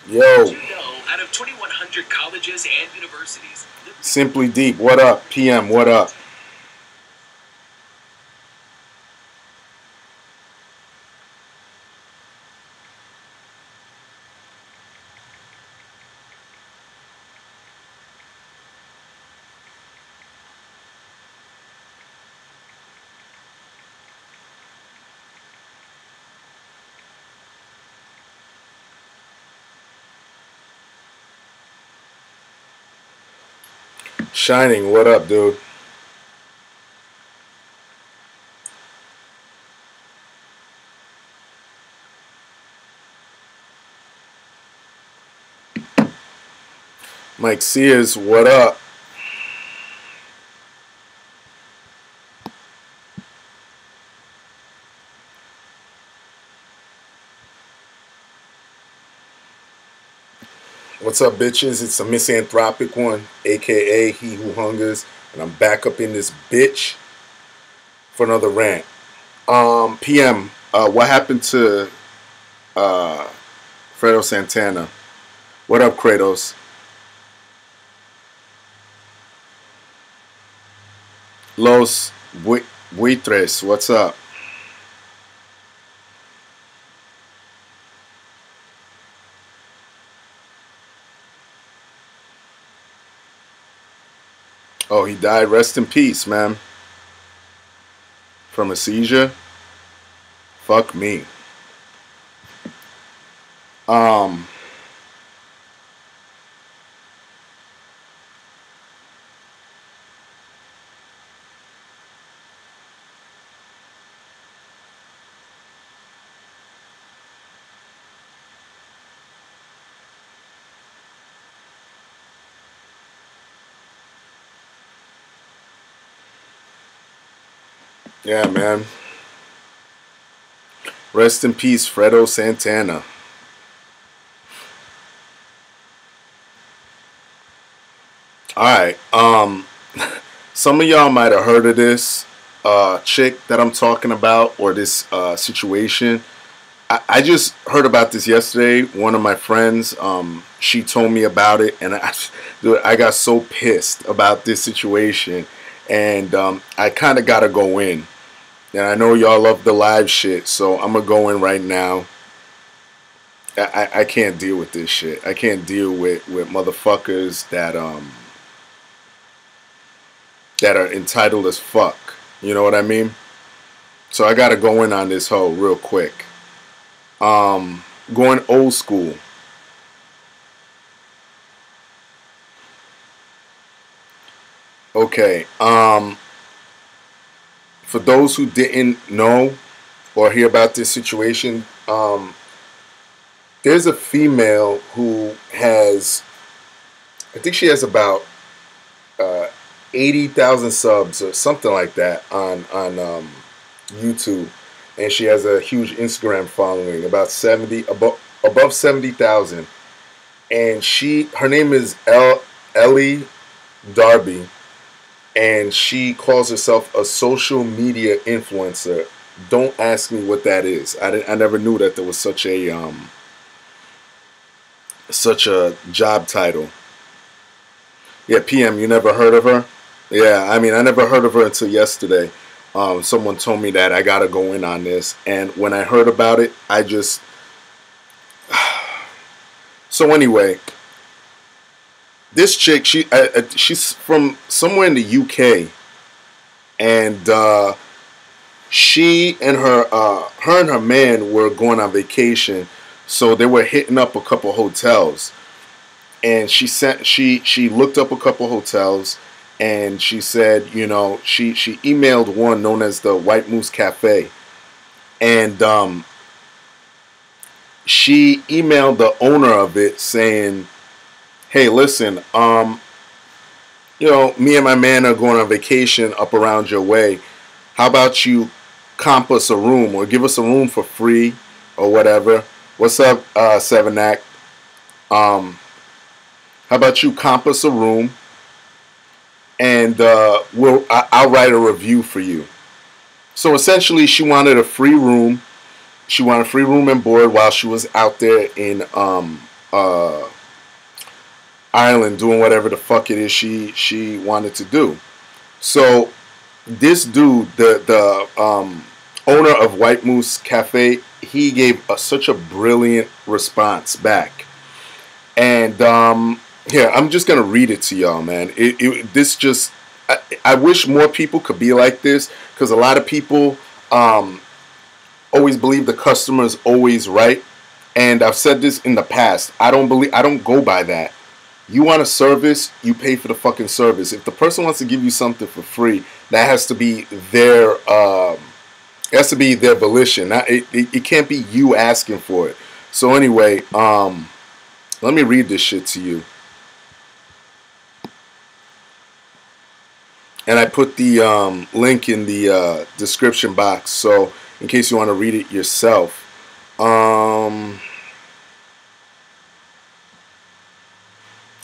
Yo. Out of 2,100 colleges and universities. Simply Deep, what up? PM, what up? Shining, what up, dude? Mike Sears, what up? What's up, bitches? It's a misanthropic one, aka He Who Hungers, and I'm back up in this bitch for another rant. PM, what happened to Fredo Santana? What up, Kratos? Los Buitres, what's up? Oh, he died. Rest in peace, man. From a seizure? Fuck me. Um, yeah, man. Rest in peace, Fredo Santana. Alright, some of y'all might have heard of this chick that I'm talking about, or this situation. I just heard about this yesterday. One of my friends, she told me about it, and dude, I got so pissed about this situation, and I kind of gotta go in. And I know y'all love the live shit, so I'm gonna go in right now. I can't deal with this shit. I can't deal with motherfuckers that are entitled as fuck. You know what I mean? So I gotta go in on this hoe real quick. Going old school. Okay. For those who didn't know or hear about this situation, there's a female who has, I think she has about 80,000 subs or something like that on YouTube, and she has a huge Instagram following, about 70, above 70,000, and her name is Elle Darby, and she calls herself a social media influencer. Don't ask me what that is. I never knew that there was such a job title. Yeah, PM, you never heard of her? Yeah, I mean, I never heard of her until yesterday. Someone told me that. I gotta go in on this, and when I heard about it, I just so anyway, this chick, she's from somewhere in the UK, and she and her man were going on vacation, so they were hitting up a couple hotels, and she looked up a couple hotels, and she said, you know, she emailed one known as the White Moose Cafe, and she emailed the owner of it saying, hey, listen, me and my man are going on vacation up around your way. How about you comp us a room or give us a room for free or whatever? What's up, Seven Act? Um, how about you comp us a room and I'll write a review for you. So essentially, she wanted a free room. She wanted free room and board while she was out there in Ireland doing whatever the fuck it is she wanted to do. So this dude, the owner of White Moose Cafe, he gave such a brilliant response back. And here, I'm just gonna read it to y'all, man. This just, I wish more people could be like this, because a lot of people always believe the customer is always right. And I've said this in the past. I don't go by that. You want a service, you pay for the fucking service. If the person wants to give you something for free, that has to be their volition. It can't be you asking for it. So anyway, let me read this shit to you. And I put the link in the description box, so in case you want to read it yourself.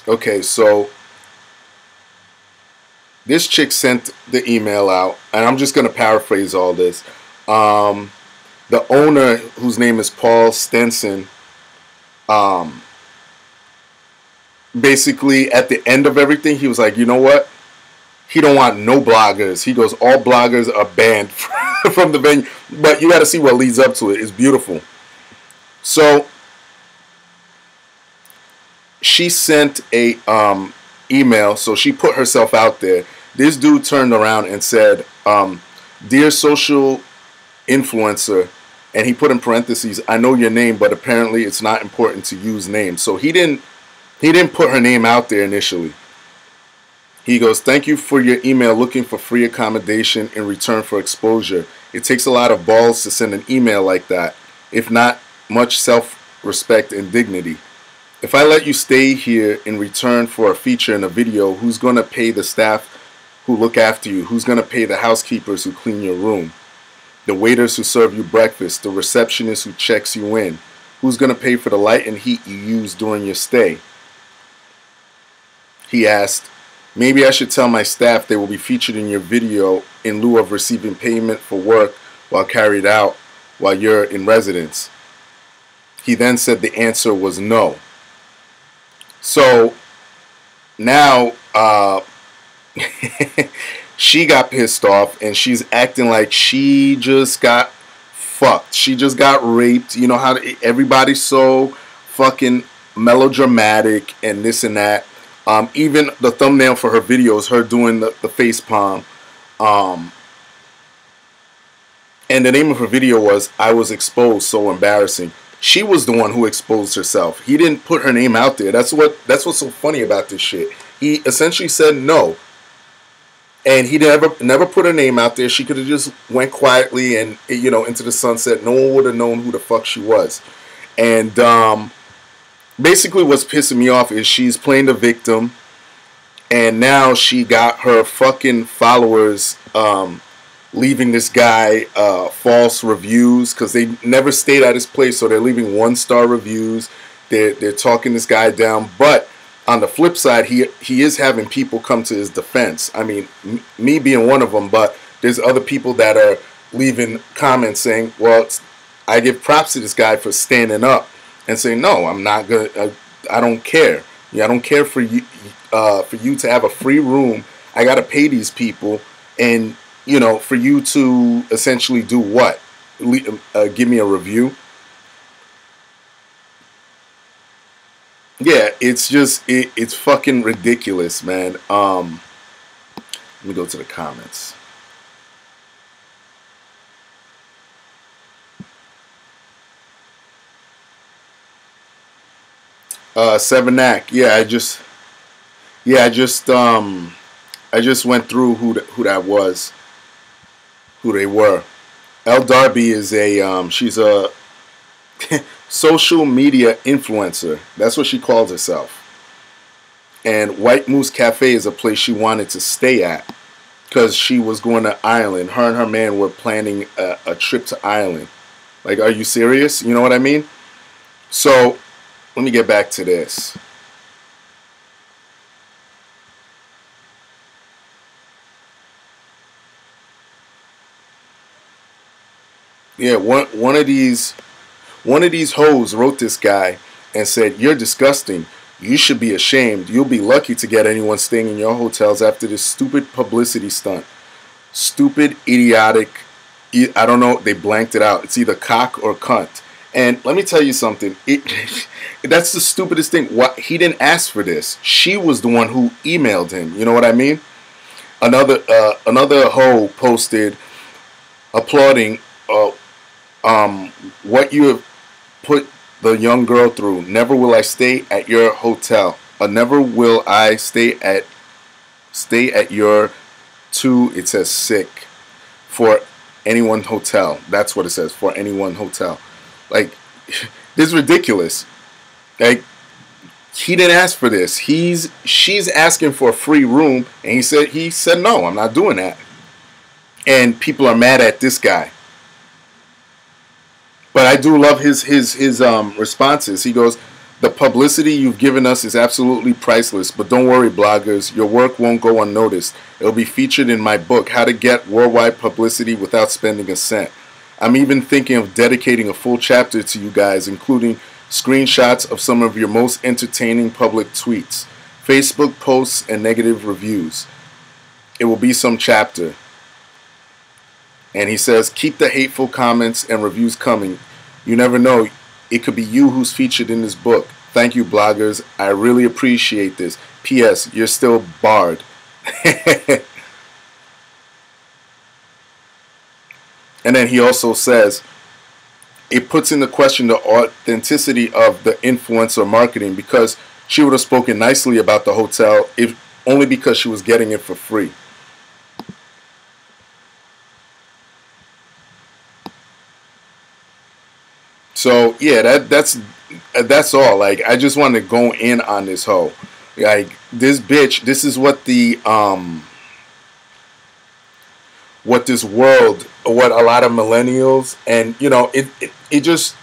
Okay, so this chick sent the email out, and I'm just going to paraphrase all this. The owner, whose name is Paul Stenson, basically at the end of everything, he was like, you know what? He don't want no bloggers. He goes, all bloggers are banned from the venue. But you got to see what leads up to it. It's beautiful. So she sent a email. So she put herself out there. This dude turned around and said, dear social influencer, and he put in parentheses, I know your name, but apparently it's not important to use names. So he didn't put her name out there initially. He goes, thank you for your email looking for free accommodation in return for exposure. It takes a lot of balls to send an email like that, if not much self-respect and dignity. If I let you stay here in return for a feature in a video, who's going to pay the staff who look after you? Who's going to pay the housekeepers who clean your room? The waiters who serve you breakfast? The receptionist who checks you in? Who's going to pay for the light and heat you use during your stay? He asked, maybe I should tell my staff they will be featured in your video in lieu of receiving payment for work while carried out while you're in residence. He then said the answer was no. So now she got pissed off and she's acting like she just got fucked. She just got raped. You know how everybody's so fucking melodramatic and this and that. Even the thumbnail for her video is her doing the face palm. And the name of her video was I Was Exposed, So Embarrassing. She was the one who exposed herself. He didn't put her name out there. That's what's so funny about this shit. He essentially said no. And he never put her name out there. She could have just went quietly and, into the sunset. No one would have known who the fuck she was. And basically what's pissing me off is she's playing the victim. And now she got her fucking followers leaving this guy false reviews because they never stayed at his place, so they're leaving 1-star reviews. They're talking this guy down, but on the flip side, he is having people come to his defense. I mean, me being one of them, but there's other people that are leaving comments saying, well, I give props to this guy for standing up and saying, no, I'm not gonna. I don't care. Yeah, I don't care for you to have a free room. I gotta pay these people, and for you to essentially do what? Give me a review? Yeah, it's just, it's fucking ridiculous, man. Let me go to the comments. Seven Act. Yeah, I just went through who that was, who they were. Elle Darby is she's a social media influencer. That's what she calls herself. And White Moose Cafe is a place she wanted to stay at because she was going to Ireland. Her and her man were planning a trip to Ireland. Like, are you serious? You know what I mean? So, let me get back to this. Yeah, one of these hoes wrote this guy and said, "You're disgusting. You should be ashamed. You'll be lucky to get anyone staying in your hotels after this stupid publicity stunt. Stupid, idiotic. I don't know. They blanked it out. It's either cock or cunt." And let me tell you something. That's the stupidest thing. What, he didn't ask for this. She was the one who emailed him. You know what I mean? Another hoe posted applauding what you have put the young girl through. Never will I stay at your hotel. Never will I stay at your it says sick for anyone hotel. That's what it says, for anyone hotel. Like, this is ridiculous. Like, he didn't ask for this. She's asking for a free room, and he said no, I'm not doing that. And people are mad at this guy. But I do love his responses. He goes, "The publicity you've given us is absolutely priceless, but don't worry, bloggers, your work won't go unnoticed. It'll be featured in my book, How to Get Worldwide Publicity Without Spending a Cent. I'm even thinking of dedicating a full chapter to you guys, including screenshots of some of your most entertaining public tweets, Facebook posts, and negative reviews. It will be some chapter." And he says, "Keep the hateful comments and reviews coming. You never know. It could be you who's featured in this book. Thank you, bloggers. I really appreciate this. P.S. You're still barred." And then he also says, it puts into question the authenticity of the influencer marketing, because she would have spoken nicely about the hotel if only because she was getting it for free. So yeah, that's all. Like, I just want to go in on this hoe. Like, this bitch, this is what what this world, what a lot of millennials, and it just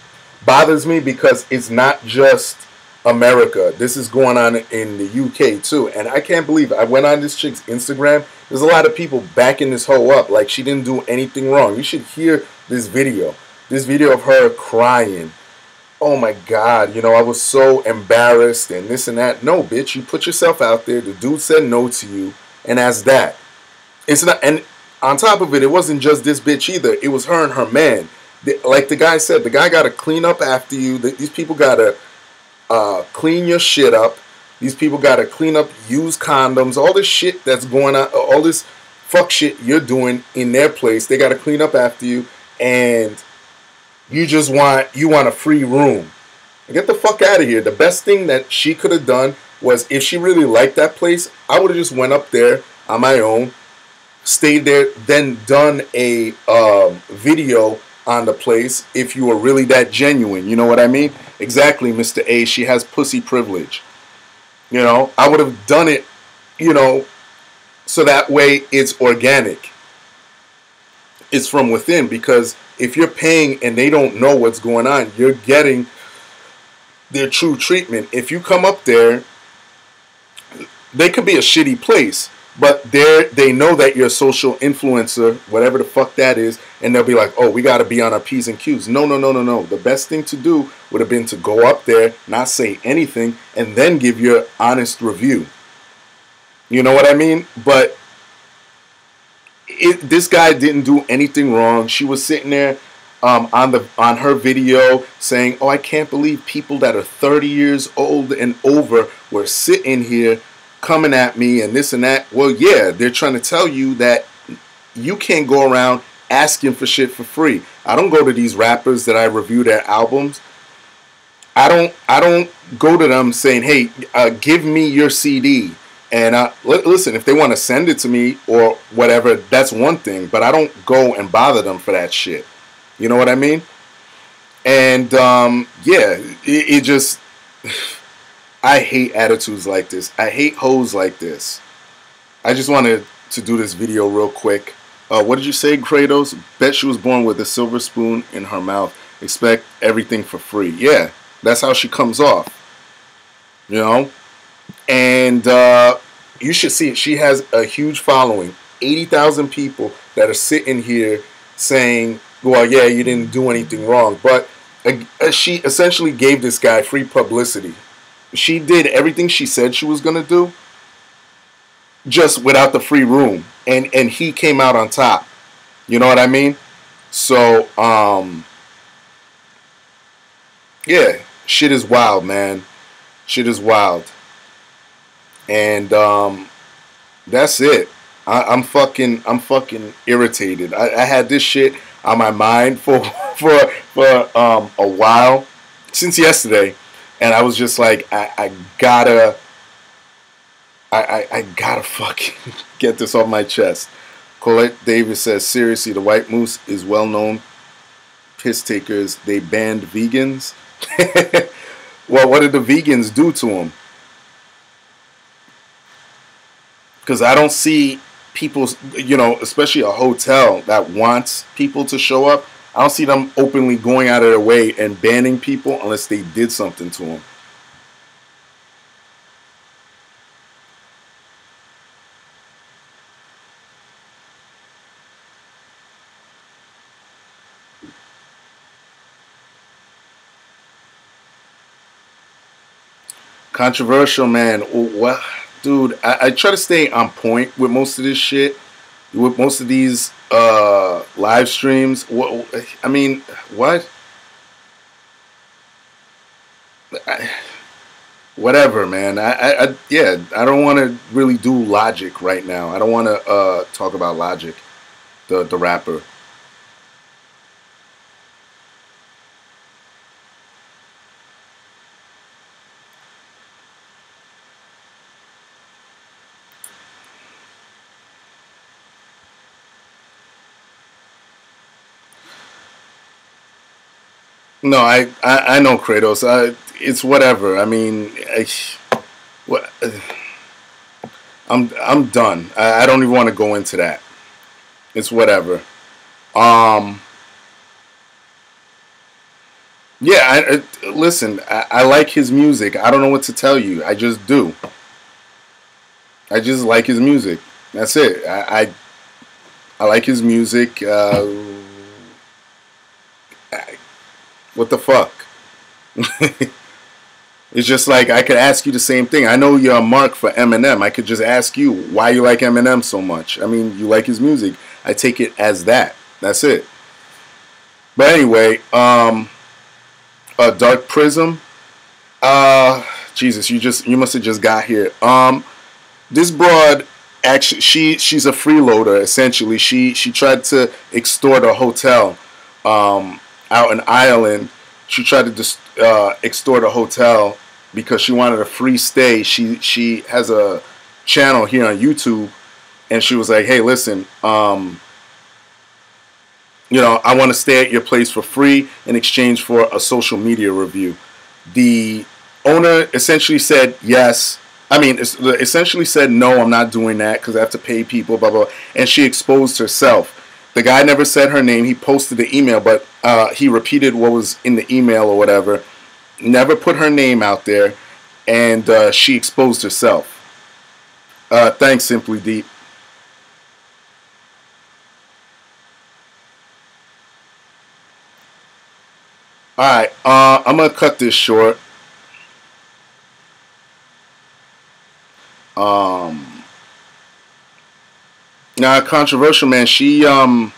bothers me because it's not just America. This is going on in the UK too, and I can't believe it. I went on this chick's Instagram. There's a lot of people backing this hoe up like she didn't do anything wrong. You should hear this video. This video of her crying. Oh my God, I was so embarrassed and this and that. No, bitch, you put yourself out there. The dude said no to you, and that's that. It's not, and on top of it, it wasn't just this bitch either. It was her and her man. Like the guy said, the guy got to clean up after you. These people got to clean your shit up. These people got to clean up used condoms. All this shit that's going on, all this fuck shit you're doing in their place. They got to clean up after you, and you want a free room. Get the fuck out of here. The best thing that she could have done was, if she really liked that place, I would have just went up there on my own, stayed there, then done a video on the place if you were really that genuine. You know what I mean? Exactly, Mr. A. She has pussy privilege. I would have done it, so that way it's organic. It's from within, because if you're paying and they don't know what's going on, you're getting their true treatment. If you come up there, they could be a shitty place, but they know that you're a social influencer, whatever the fuck that is, and they'll be like, "Oh, we got to be on our P's and Q's." No. The best thing to do would have been to go up there, not say anything, and then give your honest review. You know what I mean? But this guy didn't do anything wrong. She was sitting there on her video saying, "Oh, I can't believe people that are 30 years old and over were sitting here coming at me and this and that." Well, yeah, they're trying to tell you that you can't go around asking for shit for free. I don't go to these rappers that I review their albums. I don't go to them saying, "Hey, give me your CD." And listen, if they want to send it to me or whatever, that's one thing. But I don't go and bother them for that shit. You know what I mean? And yeah, it just I hate attitudes like this. I hate hoes like this. I just wanted to do this video real quick. What did you say, Kratos? Bet she was born with a silver spoon in her mouth. Expect everything for free. Yeah, that's how she comes off. You know? And you should see it. She has a huge following. 80,000 people that are sitting here saying, well, yeah, you didn't do anything wrong. But she essentially gave this guy free publicity. She did everything she said she was going to do, just without the free room. And he came out on top. You know what I mean? So, yeah, shit is wild, man. Shit is wild. And that's it. I'm fucking irritated. I had this shit on my mind for a while, since yesterday, and I was just like, I gotta fucking get this off my chest. Colette Davis says, seriously, the White Moose is well known piss takers. They banned vegans. Well, what did the vegans do to them? Because I don't see people, you know, especially a hotel that wants people to show up. I don't see them openly going out of their way and banning people unless they did something to them. Controversial, man. Well, dude, I try to stay on point with most of this shit, with most of these live streams. I mean, what? Whatever, man. Yeah, I don't want to really do Logic right now. I don't want to talk about Logic, the rapper. No, I know Kratos. It's whatever. I mean, what? I'm done. I don't even want to go into that. It's whatever. Um, yeah. Listen. I like his music. I don't know what to tell you. I just do. I just like his music. That's it. I like his music. What the fuck? It's just like I could ask you the same thing. I know you're a mark for Eminem. I could just ask you why you like Eminem so much. I mean, you like his music. I take it as that. That's it. But anyway, Dark Prism. Jesus, you must have just got here. This broad, actually, she's a freeloader essentially. She tried to extort a hotel out in Ireland. She tried to just extort a hotel because she wanted a free stay. She has a channel here on YouTube, and she was like, "Hey, listen, you know, I want to stay at your place for free in exchange for a social media review." The owner essentially said yes. I mean, essentially said no, I'm not doing that because I have to pay people, blah, blah, blah. And she exposed herself. The guy never said her name. He posted the email, but he repeated what was in the email or whatever. Never put her name out there, and she exposed herself. Thanks, Simply Deep. All right, I'm gonna cut this short. Now, controversial, man. She's from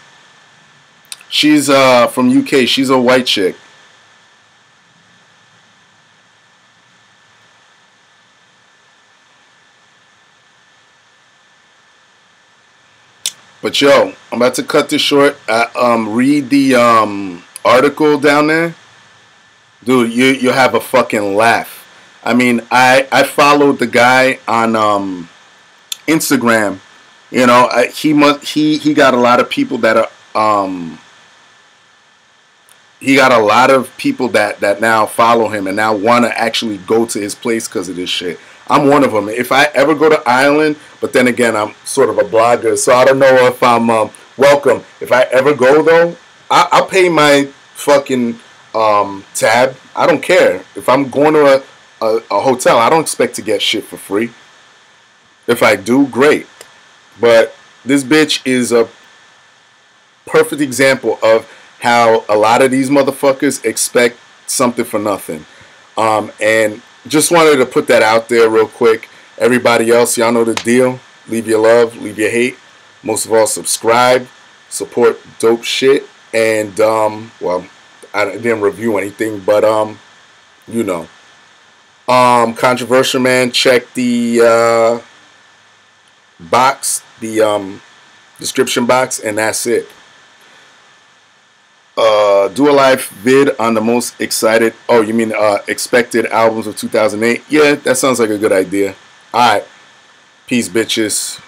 UK. She's a white chick. But yo, I'm about to cut this short. Read the article down there, dude. You have a fucking laugh. I mean, I followed the guy on Instagram. You know, he got a lot of people that are he got a lot of people that now follow him and now want to actually go to his place because of this shit. I'm one of them. If I ever go to Ireland, but then again, I'm sort of a blogger, so I don't know if I'm welcome. If I ever go though, I'll pay my fucking tab. I don't care. If I'm going to a hotel, I don't expect to get shit for free. If I do, great. But this bitch is a perfect example of how a lot of these motherfuckers expect something for nothing. And just wanted to put that out there real quick. Everybody else, y'all know the deal. Leave your love, leave your hate. Most of all, subscribe, support dope shit. And, well, I didn't review anything, but, you know. Controversial man, check the box, the description box, and that's it. Do a live vid on the most excited, oh, you mean expected albums of 2008? Yeah, that sounds like a good idea. Alright, peace, bitches.